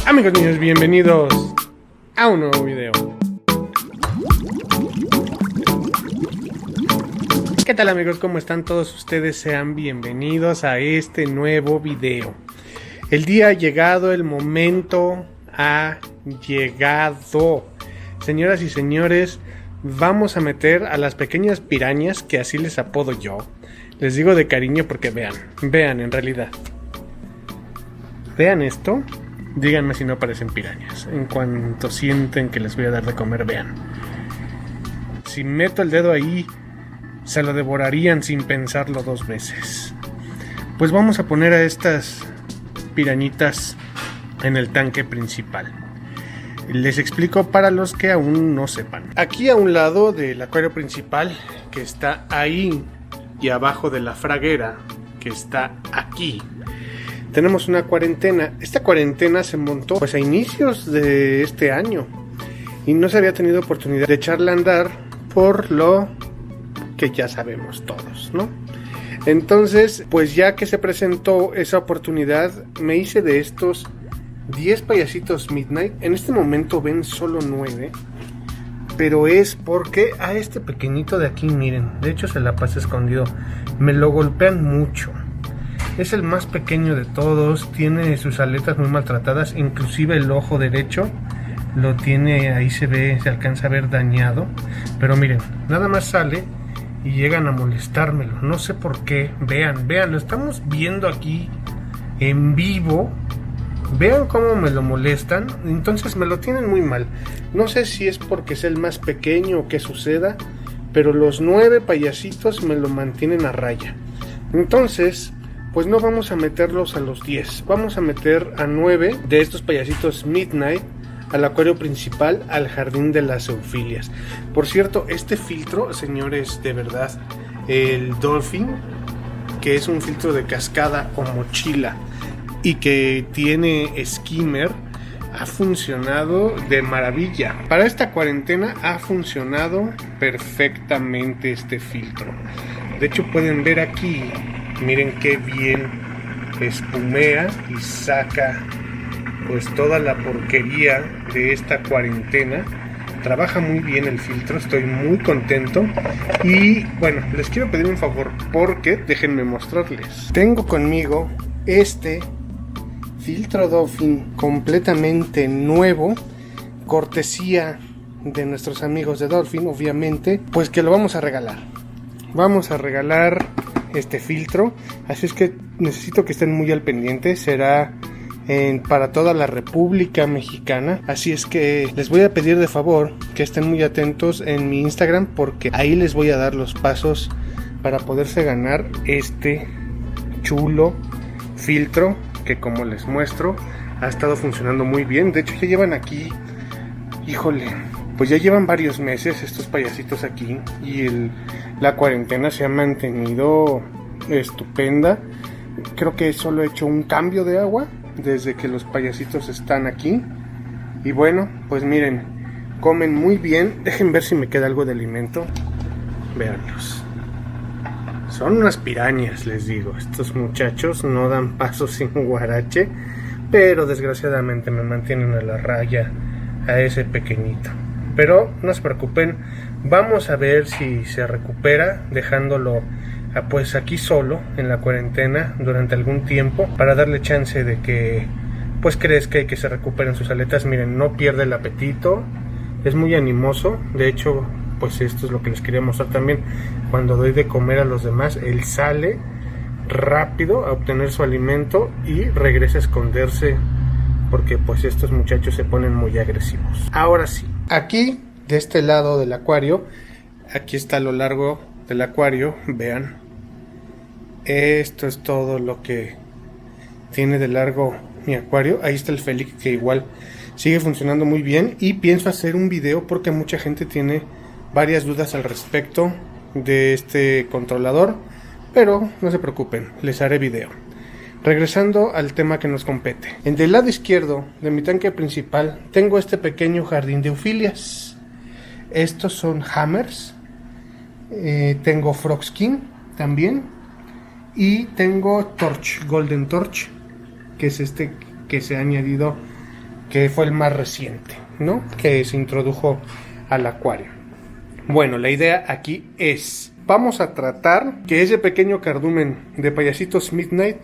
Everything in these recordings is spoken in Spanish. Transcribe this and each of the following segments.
Amigos niños, bienvenidos a un nuevo video. ¿Qué tal amigos? ¿Cómo están todos ustedes? Sean bienvenidos a este nuevo video. El día ha llegado, el momento ha llegado. Señoras y señores, vamos a meter a las pequeñas pirañas, que así les apodo yo. Les digo de cariño porque vean en realidad. Vean esto. Díganme si no parecen pirañas. En cuanto sienten que les voy a dar de comer, vean. Si meto el dedo ahí, se lo devorarían sin pensarlo dos veces. Pues vamos a poner a estas pirañitas en el tanque principal. Les explico para los que aún no sepan. Aquí a un lado del acuario principal, que está ahí, y abajo de la fraguera, que está aquí, tenemos una cuarentena. Esta cuarentena se montó pues a inicios de este año y no se había tenido oportunidad de echarla a andar, por lo que ya sabemos todos, ¿no? Entonces, pues ya que se presentó esa oportunidad, me hice de estos 10 payasitos Midnight. En este momento ven solo 9, pero es porque a este pequeñito de aquí, miren, de hecho se la pasa escondido, me lo golpean mucho. Es el más pequeño de todos, tiene sus aletas muy maltratadas, inclusive el ojo derecho lo tiene, ahí se ve, se alcanza a ver dañado. Pero miren, nada más sale y llegan a molestármelo, no sé por qué. Vean, lo estamos viendo aquí en vivo. Vean cómo me lo molestan, entonces me lo tienen muy mal. No sé si es porque es el más pequeño o qué suceda, pero los 9 payasitos me lo mantienen a raya. Entonces, pues no vamos a meterlos a los 10, vamos a meter a 9 de estos payasitos Midnight al acuario principal, al jardín de las eufilias. Por cierto, este filtro, señores, de verdad, el Dolphin, que es un filtro de cascada o mochila y que tiene skimmer, ha funcionado de maravilla. Para esta cuarentena ha funcionado perfectamente este filtro. De hecho, pueden ver aquí, miren qué bien espumea y saca pues toda la porquería de esta cuarentena. Trabaja muy bien el filtro, estoy muy contento. Y bueno, les quiero pedir un favor, porque déjenme mostrarles. Tengo conmigo este filtro Dolphin completamente nuevo, cortesía de nuestros amigos de Dolphin, obviamente, pues que lo vamos a regalar. Vamos a regalar este filtro, así es que necesito que estén muy al pendiente. Será para toda la República Mexicana, así es que les voy a pedir de favor que estén muy atentos en mi Instagram, porque ahí les voy a dar los pasos para poderse ganar este chulo filtro que, como les muestro, ha estado funcionando muy bien. De hecho ya llevan aquí, híjole, pues ya llevan varios meses estos payasitos aquí y la cuarentena se ha mantenido estupenda. Creo que solo he hecho un cambio de agua desde que los payasitos están aquí. Y bueno, pues miren, comen muy bien. Dejen ver si me queda algo de alimento. Véanlos. Son unas pirañas, les digo. Estos muchachos no dan paso sin guarache, pero desgraciadamente me mantienen a la raya a ese pequeñito. Pero no se preocupen, vamos a ver si se recupera dejándolo pues aquí solo en la cuarentena durante algún tiempo, para darle chance de que pues crezca y que se recuperen sus aletas. Miren, no pierde el apetito, es muy animoso. De hecho, pues esto es lo que les quería mostrar también. Cuando doy de comer a los demás, él sale rápido a obtener su alimento y regresa a esconderse, porque pues estos muchachos se ponen muy agresivos. Ahora sí, aquí de este lado del acuario, aquí está a lo largo del acuario, vean, esto es todo lo que tiene de largo mi acuario. Ahí está el Félix, que igual sigue funcionando muy bien, y pienso hacer un video porque mucha gente tiene varias dudas al respecto de este controlador, pero no se preocupen, les haré video. Regresando al tema que nos compete, en del lado izquierdo de mi tanque principal tengo este pequeño jardín de eufilias. Estos son hammers, tengo frogskin también, y tengo torch, golden torch, que es este que se ha añadido que fue el más reciente, ¿no? Que se introdujo al acuario. Bueno, la idea aquí es, vamos a tratar que ese pequeño cardumen de payasitos Midnight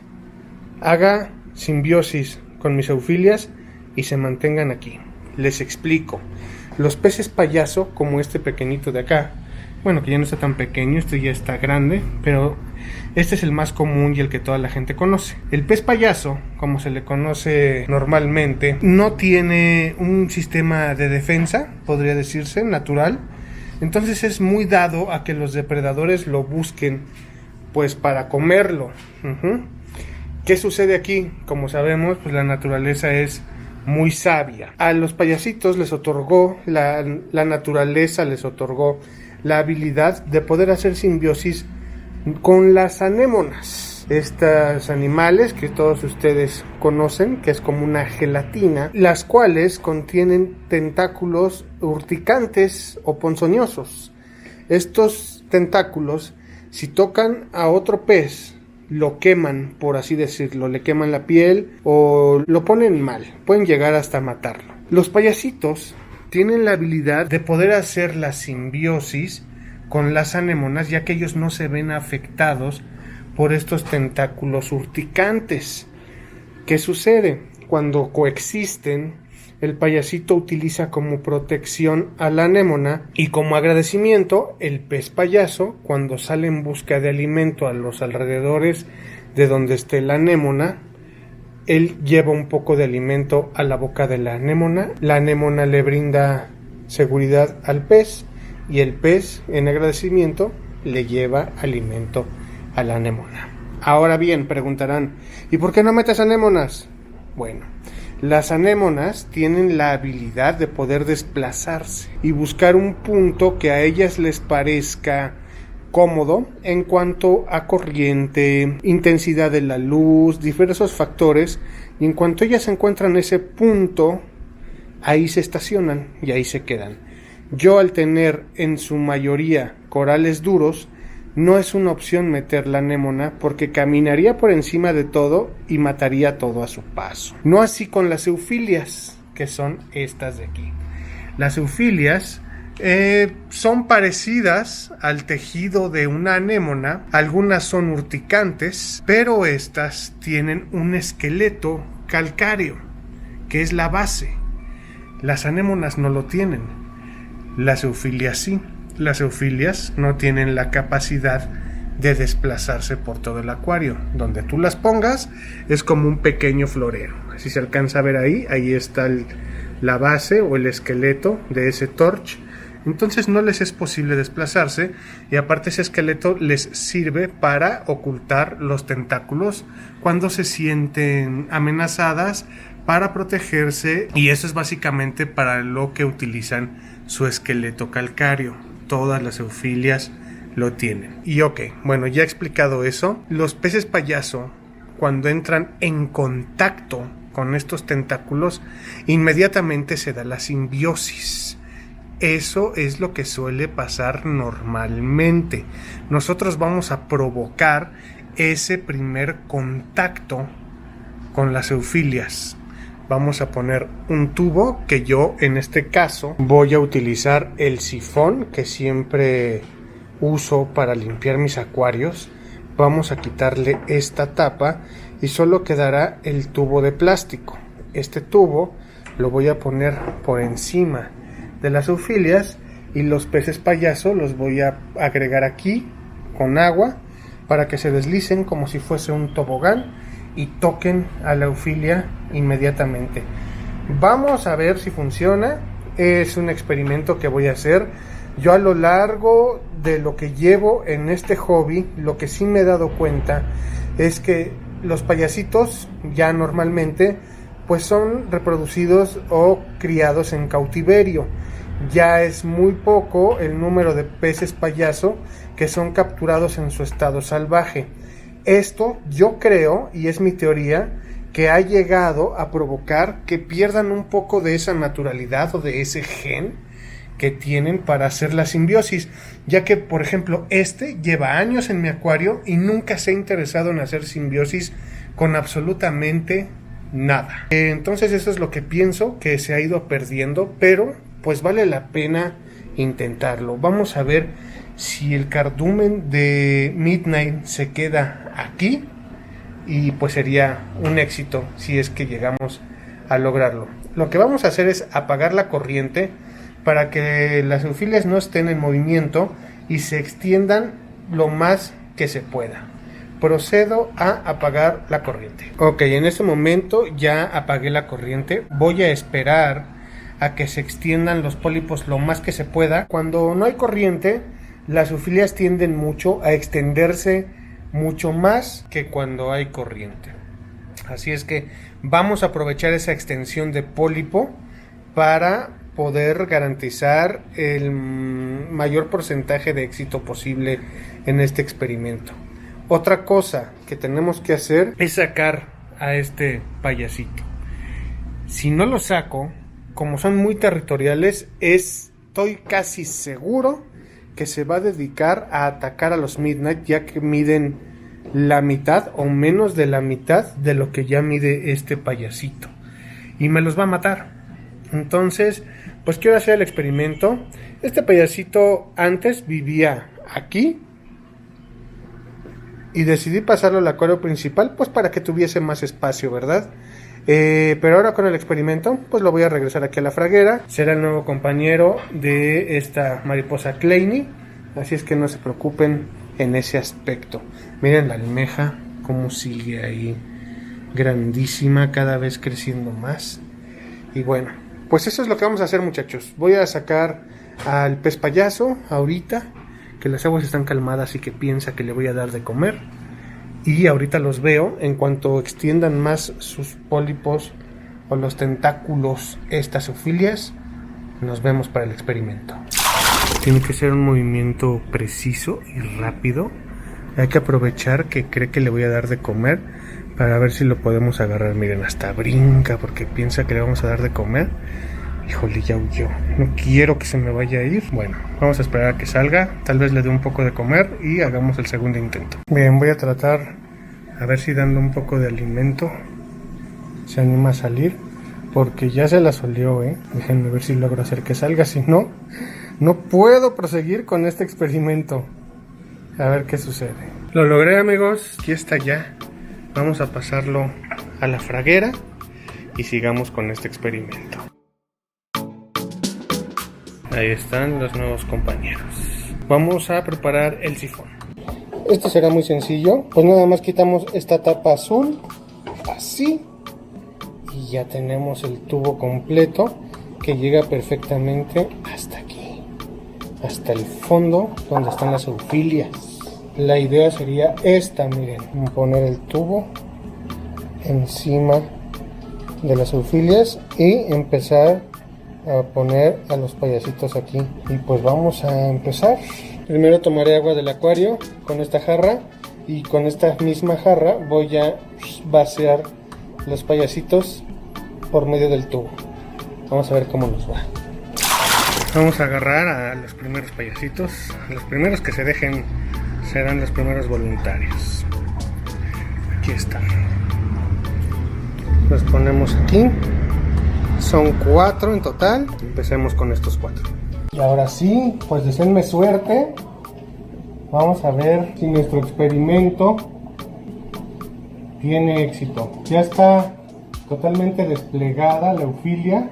haga simbiosis con mis eufilias y se mantengan aquí. Les explico. Los peces payaso, como este pequeñito de acá, bueno, que ya no está tan pequeño, este ya está grande, pero este es el más común y el que toda la gente conoce. El pez payaso, como se le conoce normalmente, no tiene un sistema de defensa, podría decirse, natural. Entonces es muy dado a que los depredadores lo busquen, pues para comerlo. ¿Qué sucede aquí? Como sabemos, pues la naturaleza es muy sabia. A los payasitos les otorgó, la naturaleza les otorgó la habilidad de poder hacer simbiosis con las anémonas. Estos animales que todos ustedes conocen, que es como una gelatina, las cuales contienen tentáculos urticantes o ponzoñosos. Estos tentáculos, si tocan a otro pez, lo queman, por así decirlo, le queman la piel o lo ponen mal, pueden llegar hasta matarlo. Los payasitos tienen la habilidad de poder hacer la simbiosis con las anémonas, ya que ellos no se ven afectados por estos tentáculos urticantes. ¿Qué sucede? Cuando coexisten, el payasito utiliza como protección a la anémona y como agradecimiento, el pez payaso, cuando sale en busca de alimento a los alrededores de donde esté la anémona, él lleva un poco de alimento a la boca de la anémona le brinda seguridad al pez y el pez, en agradecimiento, le lleva alimento a la anémona. Ahora bien, preguntarán, ¿y por qué no metes anémonas? Bueno, las anémonas tienen la habilidad de poder desplazarse y buscar un punto que a ellas les parezca cómodo en cuanto a corriente, intensidad de la luz, diversos factores, y en cuanto ellas encuentran ese punto, ahí se estacionan y ahí se quedan. Yo, al tener en su mayoría corales duros, no es una opción meter la anémona porque caminaría por encima de todo y mataría todo a su paso. No así con las eufilias, que son estas de aquí. Las eufilias son parecidas al tejido de una anémona, algunas son urticantes, pero estas tienen un esqueleto calcáreo, que es la base. Las anémonas no lo tienen, las eufilias sí. Las eufilias no tienen la capacidad de desplazarse por todo el acuario. Donde tú las pongas es como un pequeño florero. Si se alcanza a ver ahí está la base o el esqueleto de ese torch. Entonces no les es posible desplazarse y aparte ese esqueleto les sirve para ocultar los tentáculos cuando se sienten amenazadas, para protegerse, y eso es básicamente para lo que utilizan su esqueleto calcáreo. Todas las eufilias lo tienen. Y bueno, ya he explicado eso, los peces payaso, cuando entran en contacto con estos tentáculos, inmediatamente se da la simbiosis. Eso es lo que suele pasar normalmente. Nosotros vamos a provocar ese primer contacto con las eufilias. Vamos a poner un tubo que yo, en este caso, voy a utilizar el sifón que siempre uso para limpiar mis acuarios. Vamos a quitarle esta tapa y solo quedará el tubo de plástico. Este tubo lo voy a poner por encima de las eufilias y los peces payaso los voy a agregar aquí con agua para que se deslicen como si fuese un tobogán y toquen a la eufilia inmediatamente. Vamos a ver si funciona. Es un experimento que voy a hacer. Yo, a lo largo de lo que llevo en este hobby, lo que sí me he dado cuenta es que los payasitos ya normalmente pues son reproducidos o criados en cautiverio. Ya es muy poco el número de peces payaso que son capturados en su estado salvaje. Esto, yo creo, y es mi teoría, que ha llegado a provocar que pierdan un poco de esa naturalidad o de ese gen que tienen para hacer la simbiosis, ya que, por ejemplo, lleva años en mi acuario y nunca se ha interesado en hacer simbiosis con absolutamente nada. Entonces eso es lo que pienso que se ha ido perdiendo, pero pues vale la pena intentarlo. Vamos a ver si el cardumen de Midnight se queda aquí, y pues sería un éxito si es que llegamos a lograrlo. Lo que vamos a hacer es apagar la corriente para que las eufilias no estén en movimiento y se extiendan lo más que se pueda. Procedo a apagar la corriente. Ok, en este momento ya apagué la corriente. Voy a esperar a que se extiendan los pólipos lo más que se pueda. Cuando no hay corriente, las eufilias tienden mucho a extenderse mucho más que cuando hay corriente. Así es que vamos a aprovechar esa extensión de pólipo para poder garantizar el mayor porcentaje de éxito posible en este experimento. Otra cosa que tenemos que hacer es sacar a este payasito. Si no lo saco, como son muy territoriales, estoy casi seguro que se va a dedicar a atacar a los Midnight, ya que miden la mitad o menos de la mitad de lo que ya mide este payasito, y me los va a matar. Entonces pues quiero hacer el experimento. Este payasito antes vivía aquí y decidí pasarlo al acuario principal, pues para que tuviese más espacio, ¿verdad? Pero ahora con el experimento pues lo voy a regresar aquí a la fraguera. Será el nuevo compañero de esta mariposa Kleini, así es que no se preocupen en ese aspecto. Miren la almeja como sigue ahí, grandísima, cada vez creciendo más. Y bueno, pues eso es lo que vamos a hacer, muchachos. Voy a sacar al pez payaso ahorita, que las aguas están calmadas y que piensa que le voy a dar de comer. Y ahorita los veo. En cuanto extiendan más sus pólipos o los tentáculos, estas eufilias, nos vemos para el experimento. Tiene que ser un movimiento preciso y rápido. Hay que aprovechar que cree que le voy a dar de comer para ver si lo podemos agarrar. Miren, hasta brinca porque piensa que le vamos a dar de comer. Híjole, ya huyó. No quiero que se me vaya a ir. Bueno, vamos a esperar a que salga. Tal vez le dé un poco de comer y hagamos el segundo intento. Bien, voy a tratar a ver si dando un poco de alimento se anima a salir, porque ya se la solió, Déjenme ver si logro hacer que salga. Si no, no puedo proseguir con este experimento. A ver qué sucede. Lo logré, amigos. Aquí está ya. Vamos a pasarlo a la fraguera y sigamos con este experimento. Ahí están los nuevos compañeros. Vamos a preparar el sifón. Esto será muy sencillo. Pues nada más quitamos esta tapa azul, así, y ya tenemos el tubo completo que llega perfectamente hasta aquí, hasta el fondo donde están las eufilias. La idea sería esta, miren, poner el tubo encima de las eufilias y empezar a poner a los payasitos aquí. Y pues vamos a empezar. Primero tomaré agua del acuario con esta jarra, y con esta misma jarra voy a vaciar los payasitos por medio del tubo. Vamos a ver cómo nos va. Vamos a agarrar a los primeros payasitos. Los primeros que se dejen serán los primeros voluntarios. Aquí están. Los ponemos aquí. Son 4 en total. Empecemos con estos 4. Y ahora sí, pues deseenme suerte. Vamos a ver si nuestro experimento tiene éxito. Ya está totalmente desplegada la eufilia.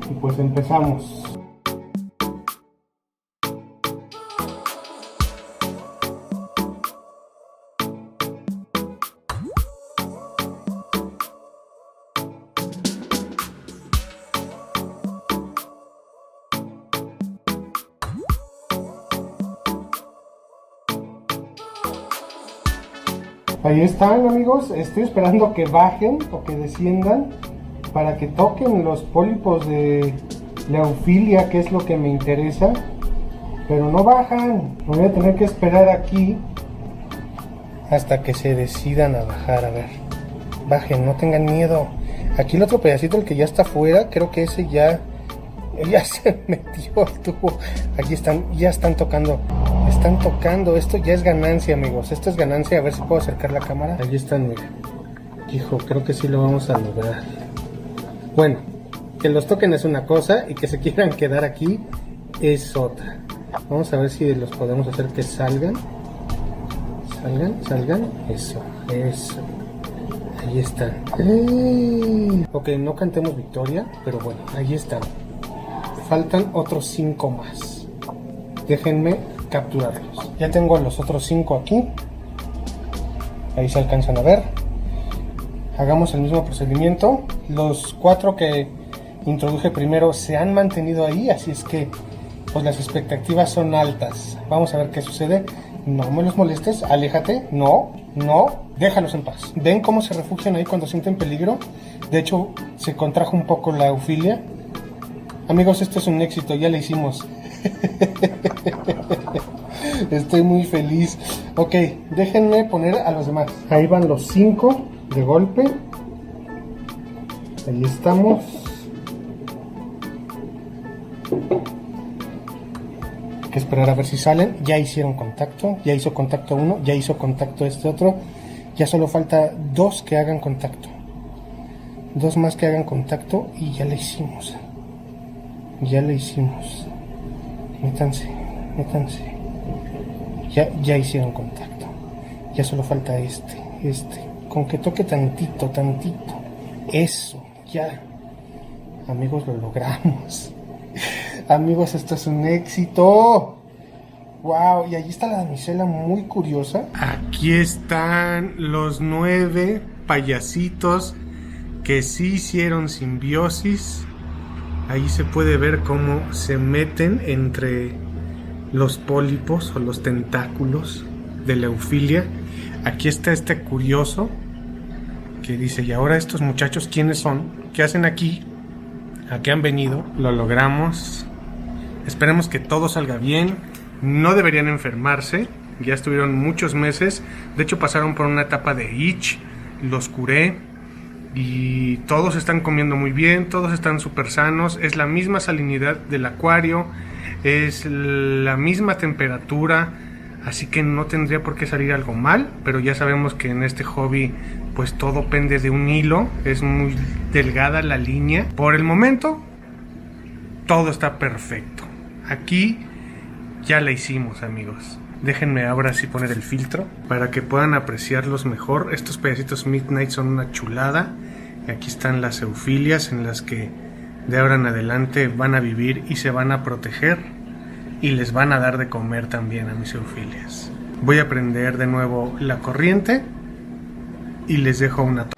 Y pues empezamos. Ahí están, amigos. Estoy esperando que bajen o que desciendan para que toquen los pólipos de la eufilia, que es lo que me interesa, pero no bajan. Voy a tener que esperar aquí hasta que se decidan a bajar. A ver, bajen, no tengan miedo. Aquí el otro pedacito, el que ya está afuera, creo que ese ya se metió al tubo. Aquí están, ya están tocando. Están tocando, esto ya es ganancia, amigos. Esto es ganancia. A ver si puedo acercar la cámara. Allí están, miren. Hijo, creo que sí lo vamos a lograr. Bueno, que los toquen es una cosa y que se quieran quedar aquí es otra. Vamos a ver si los podemos hacer que salgan. Salgan. Eso. Ahí están. Ok, no cantemos victoria, pero bueno, ahí están. Faltan otros 5 más. Déjenme capturarlos. Ya tengo los otros 5 aquí. Ahí se alcanzan a ver. Hagamos el mismo procedimiento. Los 4 que introduje primero se han mantenido ahí, así es que pues las expectativas son altas. Vamos a ver qué sucede. No me los molestes, aléjate. No, déjalos en paz. ¿Ven cómo se refugian ahí cuando sienten peligro? De hecho, se contrajo un poco la eufilia. Amigos, esto es un éxito, ya lo hicimos. Estoy muy feliz. Ok, déjenme poner a los demás. Ahí van los 5 de golpe. Ahí estamos. Hay que esperar a ver si salen. Ya hicieron contacto. Ya hizo contacto uno. Ya hizo contacto este otro. Ya solo falta 2 que hagan contacto. 2 más que hagan contacto y ya le hicimos. Métanse. Ya hicieron contacto. Ya solo falta este. Con que toque tantito. Eso, ya. Amigos, lo logramos. Amigos, esto es un éxito. Wow, y allí está la damisela muy curiosa. Aquí están los 9 payasitos que sí hicieron simbiosis. Ahí se puede ver cómo se meten entre los pólipos o los tentáculos de la eufilia. Aquí está este curioso que dice, ¿y ahora estos muchachos quiénes son? ¿Qué hacen aquí? ¿A qué han venido? Lo logramos. Esperemos que todo salga bien. No deberían enfermarse. Ya estuvieron muchos meses. De hecho pasaron por una etapa de itch. Los curé. Y todos están comiendo muy bien. Todos están súper sanos. Es la misma salinidad del acuario. Es la misma temperatura. Así que no tendría por qué salir algo mal. Pero ya sabemos que en este hobby pues todo pende de un hilo. Es muy delgada la línea. Por el momento todo está perfecto. Aquí ya la hicimos, amigos. Déjenme ahora sí poner el filtro para que puedan apreciarlos mejor. Estos pedacitos Midnight son una chulada. Y aquí están las eufilias en las que de ahora en adelante van a vivir y se van a proteger. Y les van a dar de comer también a mis eufilias. Voy a prender de nuevo la corriente y les dejo una toma.